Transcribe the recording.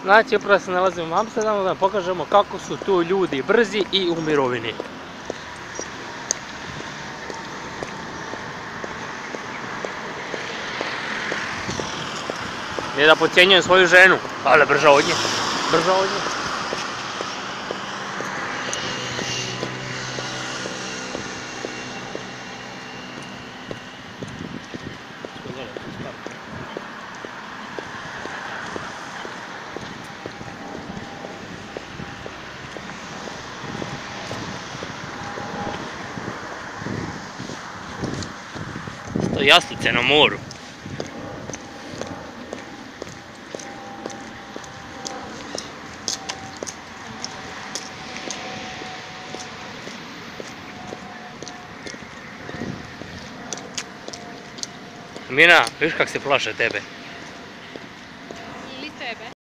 Znači, upravo se nalazimo u Amsterdamu da pokažemo kako su tu ljudi brzi i u mirovini. Nije da podcjenjujem svoju ženu, ali brža od nje. Brža od nje. To je jaslice na moru. Mina, viš kak se plaše tebe? Ili tebe.